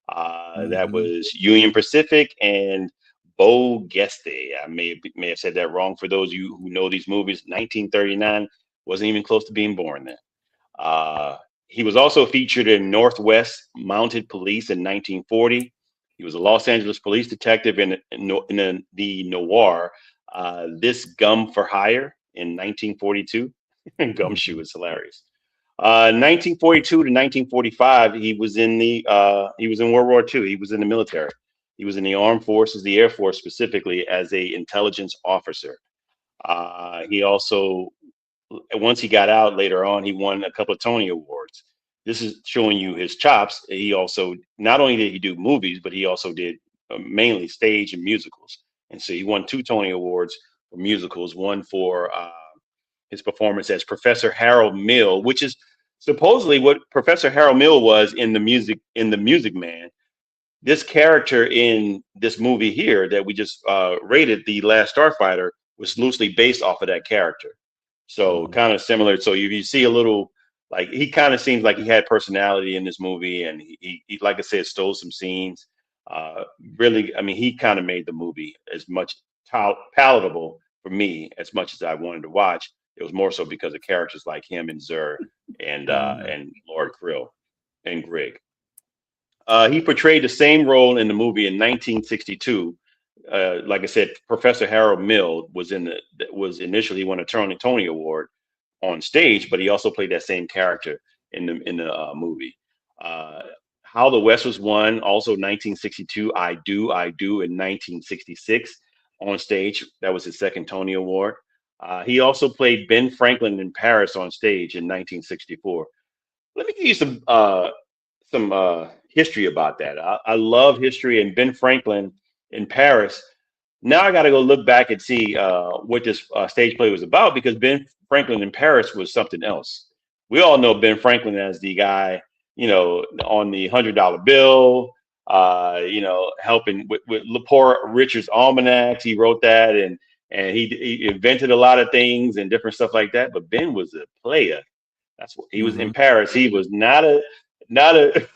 That was Union Pacific and Bo Geste. I may have said that wrong for those of you who know these movies. 1939, wasn't even close to being born then. He was also featured in Northwest Mounted Police in 1940. He was a Los Angeles police detective in the noir This Gum for Hire in 1942. Gumshoe is hilarious. 1942 to 1945, he was in World War II. He was in the military. He was in the armed forces, the Air Force specifically, as a intelligence officer. He also, once he got out later on, he won a couple of Tony Awards. This is showing you his chops. He also, not only did he do movies, but he also did mainly stage and musicals. And so he won 2 Tony Awards for musicals, one for his performance as Professor Harold Mill, which is supposedly what Professor Harold Mill was in the Music Man. This character in this movie here that we just rated, The Last Starfighter, was loosely based off of that character. So kind of similar. So you see a little, like, he kind of seems like he had personality in this movie, and he like I said, stole some scenes. Really, I mean, he kind of made the movie as much palatable for me as much as I wanted to watch. It was more so because of characters like him and Zur and Lord Krill and Grigg. He portrayed the same role in the movie in 1962. Like I said, Professor Harold Mill was initially won a Tony Award on stage, but he also played that same character in the movie. How the West Was Won, also 1962. I Do in 1966 on stage. That was his second Tony Award. He also played Ben Franklin in Paris on stage in 1964. Let me give you some history about that. I love history, and Ben Franklin in Paris. Now I got to go look back and see what this stage play was about, because Ben Franklin in Paris was something else. We all know Ben Franklin as the guy, on the $100 bill, helping with Poor Richard's Almanacs. He wrote that, and he invented a lot of things and different stuff like that. But Ben was a player. That's what he was in Paris. He was not not a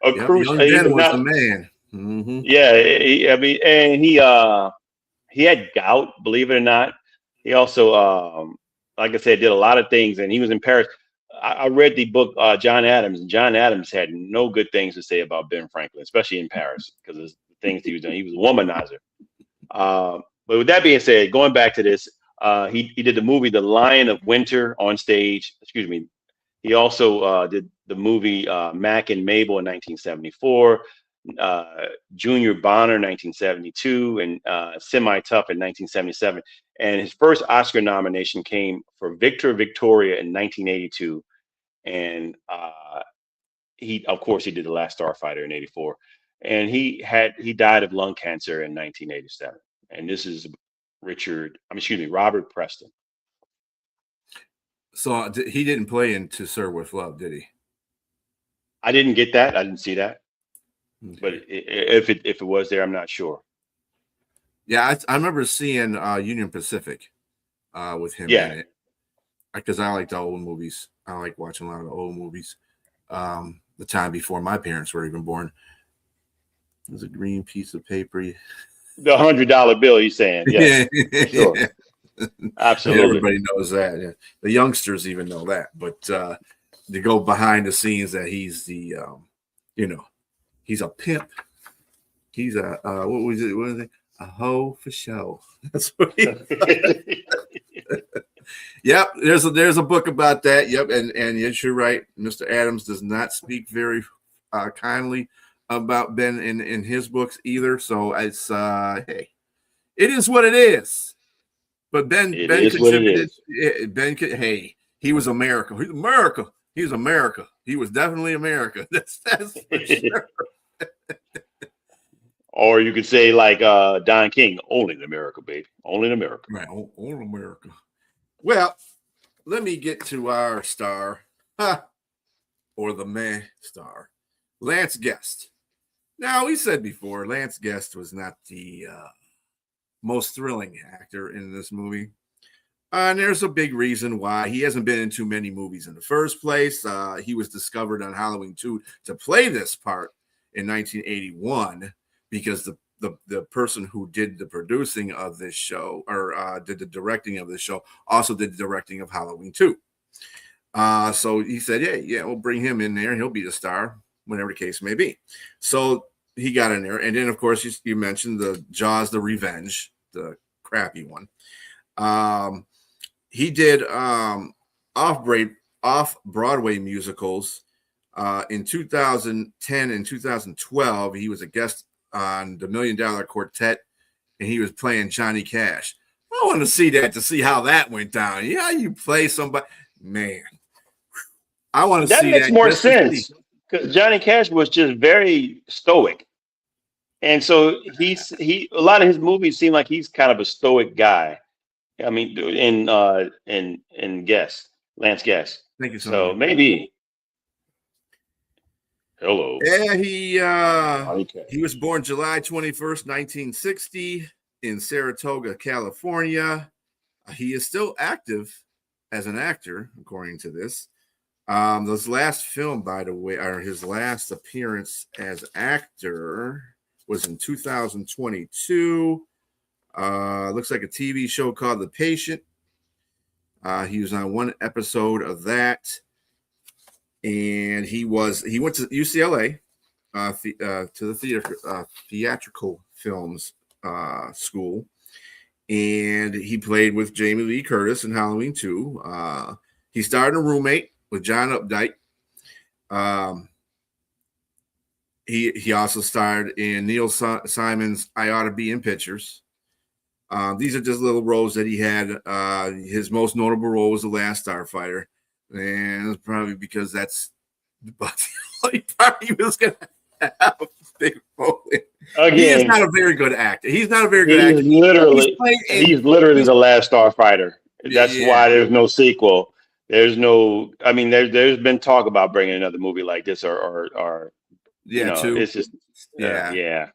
a Yep, crucial. young He Ben was was the not. man. Mm-hmm. Yeah, I mean, and he had gout, believe it or not. He also, like I said, did a lot of things, and he was in Paris. I read the book John Adams, and John Adams had no good things to say about Ben Franklin, especially in Paris, because of the things he was doing. He was a womanizer. But with that being said, going back to this, he did the movie The Lion of Winter on stage. Excuse me. He also did the movie Mac and Mabel in 1974, Junior Bonner 1972, and Semi Tough in 1977. And his first Oscar nomination came for Victor Victoria in 1982. And he, of course, he did The Last Starfighter in '84. And he died of lung cancer in 1987. And this is Robert Preston. So he didn't play in To Serve with Love, did he? I didn't get that. I didn't see that. Okay. But if it was there, I'm not sure. Yeah, I remember seeing Union Pacific with him in it, because I like the old movies. I like watching a lot of the old movies. The time before my parents were even born. There's a green piece of paper. The $100 bill, you're saying? Yes, for sure. Yeah. Absolutely. Everybody knows that. Yeah. The youngsters even know that. But to go behind the scenes that he's the, he's a pimp. He's a what was it? What is it? A hoe for show. That's what he. Yep. There's a book about that. Yep. And yes, you're right. Mr. Adams does not speak very kindly about Ben in his books either. So it's hey, it is what it is. But Ben contributed. Hey, he was America. He's America. He's America. He was definitely America. That's for sure. Or you could say like Don King, only in America, baby. Only in America. Right, only America. Well, let me get to our star, or the meh star, Lance Guest. Now, we said before, Lance Guest was not the most thrilling actor in this movie. And there's a big reason why. He hasn't been in too many movies in the first place. He was discovered on Halloween 2 to play this part in 1981 because the person who did the producing of this show, or did the directing of this show, also did the directing of Halloween 2. So he said, yeah, we'll bring him in there. He'll be the star, whatever the case may be. So he got in there. And then, of course, you mentioned the Jaws, the Revenge, the crappy one. He did off-Broadway musicals. In 2010 and 2012, he was a guest on the $1 Million Quartet, and he was playing Johnny Cash. I want to see that, to see how that went down. Yeah, you play somebody, man. I want to see that. That makes more sense, because Johnny Cash was just very stoic, and so a lot of his movies seem like he's kind of a stoic guy. I mean, in Lance Guest. Thank you so much. Maybe. Hello. Yeah, he was born July 21st, 1960 in Saratoga, California. He is still active as an actor, according to this. His last film, by the way, or his last appearance as actor was in 2022. Looks like a TV show called The Patient. He was on one episode of that. And he went to UCLA to the theatrical films school, and he played with Jamie Lee Curtis in Halloween 2. He starred in A Roommate with John Updike. He also starred in Neil Simon's I Ought to Be in Pictures. These are just little roles that he had. His most notable role was The Last Starfighter. And it's probably because that's about the only part he was going to have a big role in. Again, he is not a very good actor. He's not a very good actor. He's literally The Last Starfighter. That's why there's no sequel. There's no. I mean, there's been talk about bringing another movie like this, or two. It's just yeah.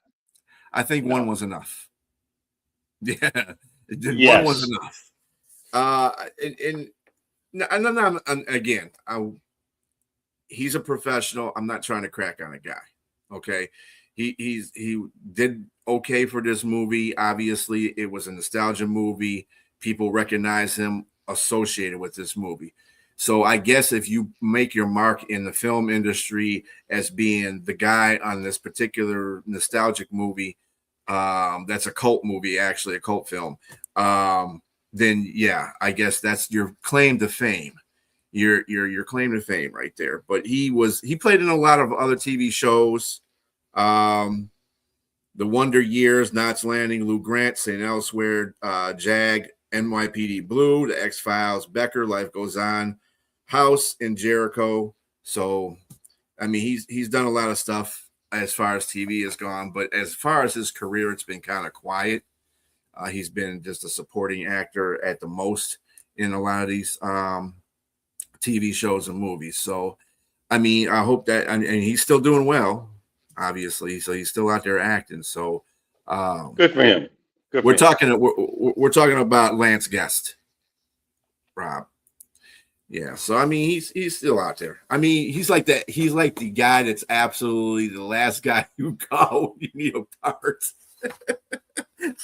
I think one was enough. Yeah, one was enough. And again, he's a professional. I'm not trying to crack on a guy. Okay. He did okay for this movie. Obviously, it was a nostalgia movie. People recognize him associated with this movie. So I guess if you make your mark in the film industry as being the guy on this particular nostalgic movie, that's a cult movie, actually a cult film, then yeah, I guess that's your claim to fame. Your claim to fame right there. But he played in a lot of other TV shows. The Wonder Years, Knots Landing, Lou Grant, St. Elsewhere, Jag, NYPD Blue, The X-Files, Becker, Life Goes On, House, and Jericho. So, I mean, he's done a lot of stuff as far as TV has gone, but as far as his career, it's been kind of quiet. He's been just a supporting actor at the most in a lot of these TV shows and movies. So, I mean, I hope that, and he's still doing well, obviously. So he's still out there acting. So, good for him. We're talking about Lance Guest, Rob. Yeah. So I mean, he's still out there. I mean, he's like that. He's like the guy that's absolutely the last guy you call when you need a part.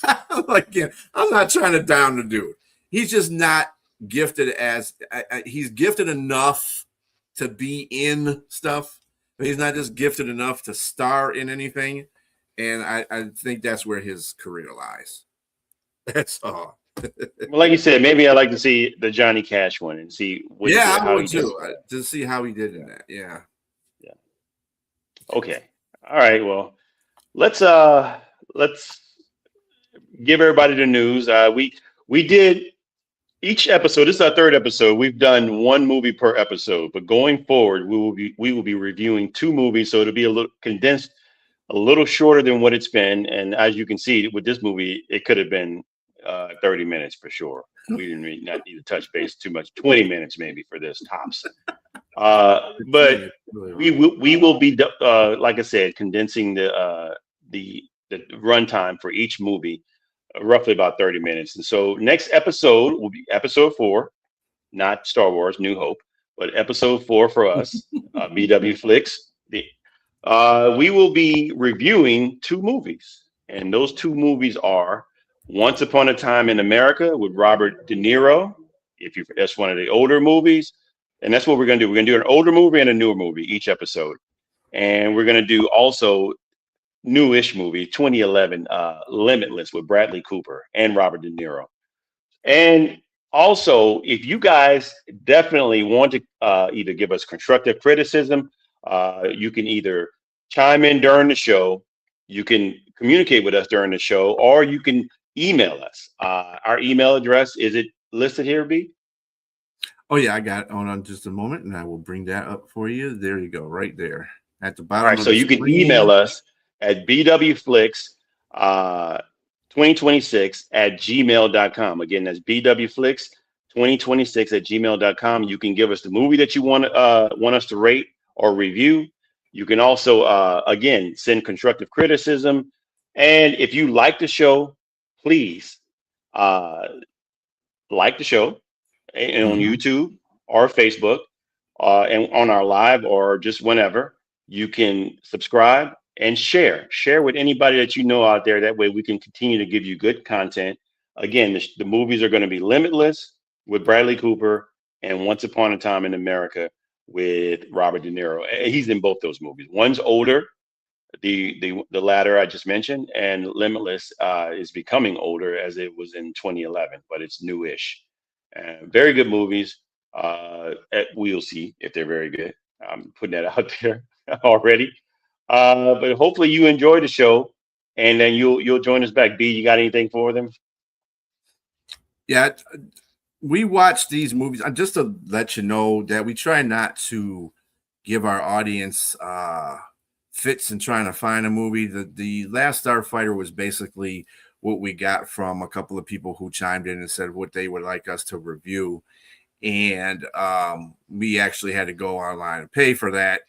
I'm not trying to down the dude. He's just not gifted as he's gifted enough to be in stuff, but he's not just gifted enough to star in anything. And I think that's where his career lies. That's all. Well, like you said, maybe I'd like to see the Johnny Cash one and see I would too, to see how he did in that. Yeah. Okay. All right. Well, let's give everybody the news. We did each episode. This is our third episode. We've done one movie per episode, but going forward, we will be reviewing 2 movies, so it'll be a little condensed, a little shorter than what it's been. And as you can see with this movie, it could have been 30 minutes for sure. We didn't not need to touch base too much. 20 minutes maybe for this tops. But we will be like I said, condensing the runtime for each movie, roughly about 30 minutes. And so next episode will be episode 4, not Star Wars New Hope, but episode 4 for us, BW Flix. We will be reviewing 2 movies, and those 2 movies are Once Upon a Time in America with Robert De Niro. That's one of the older movies, and that's what we're going to do. We're going to do an older movie and a newer movie each episode, and we're going to do also newish movie 2011 Limitless with Bradley Cooper and Robert De Niro. And also, if you guys definitely want to either give us constructive criticism, you can either chime in during the show, you can communicate with us during the show, or you can email us. Our email address, is it listed here, B? Oh yeah, I got it. Hold on just a moment, and I will bring that up for you. There you go, right there at the bottom. All right, so you can email us at bwflix2026@gmail.com. Again, that's bwflix2026@gmail.com. You can give us the movie that you want us to rate or review. You can also, again, send constructive criticism. And if you like the show, please like the show and on YouTube or Facebook and on our live or just whenever. You can subscribe and share with anybody that you know out there. That way we can continue to give you good content. Again, the movies are going to be Limitless with Bradley Cooper and Once Upon a Time in America with Robert De Niro. He's in both those movies. One's older, the latter I just mentioned, and Limitless is becoming older as it was in 2011, but it's newish. Very good movies. We'll see if they're very good. I'm putting that out there already. But hopefully you enjoy the show, and then you'll join us back. B, you got anything for them? Yeah, we watch these movies just to let you know that we try not to give our audience fits in trying to find a movie. The last Starfighter was basically what we got from a couple of people who chimed in and said what they would like us to review, and we actually had to go online and pay for that.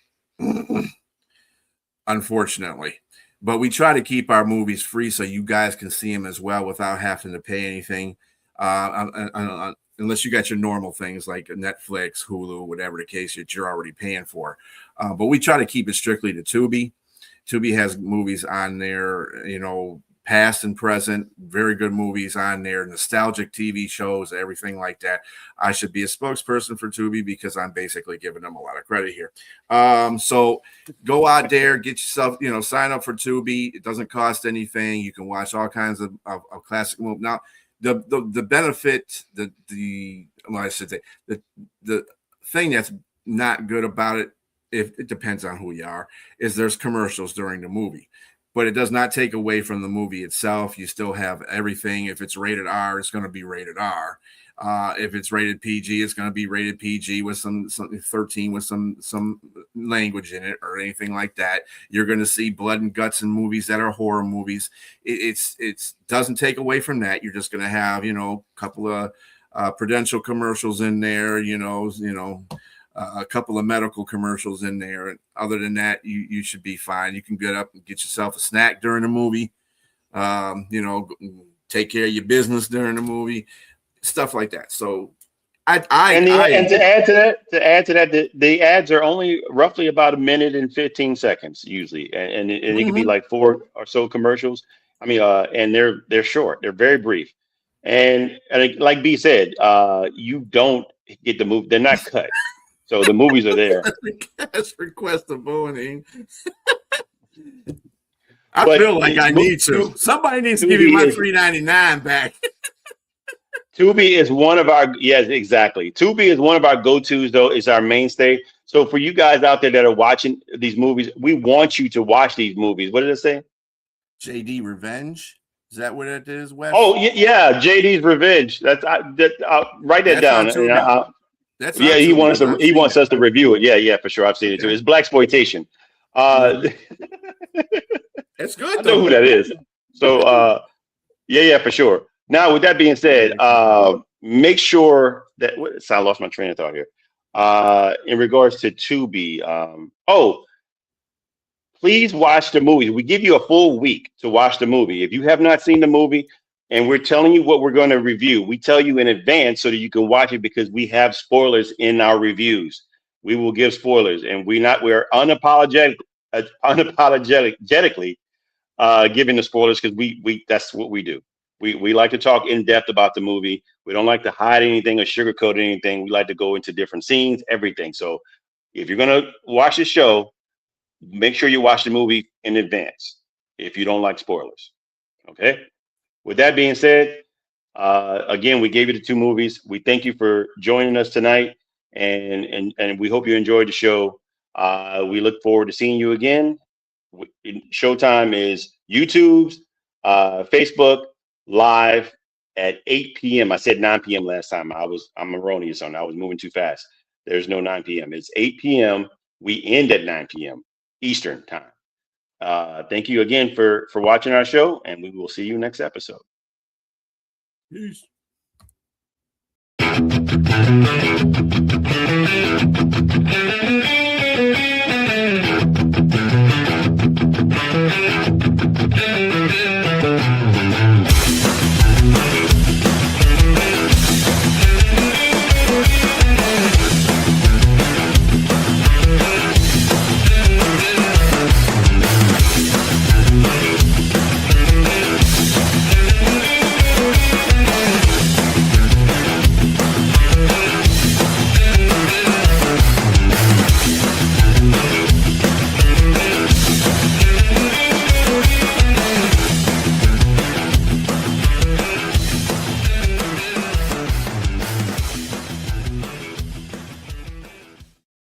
Unfortunately, but we try to keep our movies free so you guys can see them as well without having to pay anything. unless you got your normal things like Netflix, Hulu, whatever the case that you're already paying for. But we try to keep it strictly to Tubi. Tubi has movies on there, past and present, very good movies on there, nostalgic TV shows, everything like that. I should be a spokesperson for Tubi because I'm basically giving them a lot of credit here. So go out there, get yourself, sign up for Tubi. It doesn't cost anything. You can watch all kinds of classic movies. Now, the benefit, the thing that's not good about it, if it depends on who you are, is there's commercials during the movie. But it does not take away from the movie itself. You still have everything. If it's rated R, it's going to be rated R. If it's rated PG, it's going to be rated PG with some 13 with some language in it or anything like that. You're going to see blood and guts in movies that are horror movies. It's doesn't take away from that. You're just going to have a couple of Prudential commercials in there. A couple of medical commercials in there. And other than that, you should be fine. You can get up and get yourself a snack during the movie. Take care of your business during the movie, stuff like that. So and to add to that, the ads are only roughly about 1 minute and 15 seconds usually. And it could be like 4 or so commercials. I mean, and they're short, they're very brief. And like B said, you don't get the movie, they're not cut. So the movies are there. Cash request of Boeing. I feel like I need to. Somebody needs to give me my $3.99 back. Tubi is one of our exactly. Tubi is one of our go-tos, though. It's our mainstay. So for you guys out there that are watching these movies, we want you to watch these movies. What did it say? JD Revenge. Is that what it is, Wes? Oh yeah, JD's Revenge. I'll write that down. He wants us to review it. Yeah, for sure. I've seen it too. It's blaxploitation. It's good. I know who that is. So for sure. Now, with that being said, make sure that I lost my train of thought here. In regards to Tubi, please watch the movie. We give you a full week to watch the movie. If you have not seen the movie, and we're telling you what we're going to review, we tell you in advance so that you can watch it because we have spoilers in our reviews. We will give spoilers, and we're unapologetically giving the spoilers because we that's what we do. We like to talk in depth about the movie. We don't like to hide anything or sugarcoat anything. We like to go into different scenes, everything. So if you're going to watch the show, make sure you watch the movie in advance if you don't like spoilers. Okay? With that being said, again, we gave you the 2 movies. We thank you for joining us tonight, and we hope you enjoyed the show. We look forward to seeing you again. Showtime is YouTube's, Facebook Live at 8 p.m. I said 9 p.m. last time. I'm erroneous on that. I was moving too fast. There's no 9 p.m. It's 8 p.m. We end at 9 p.m. Eastern time. Thank you again for watching our show, and we will see you next episode. Peace.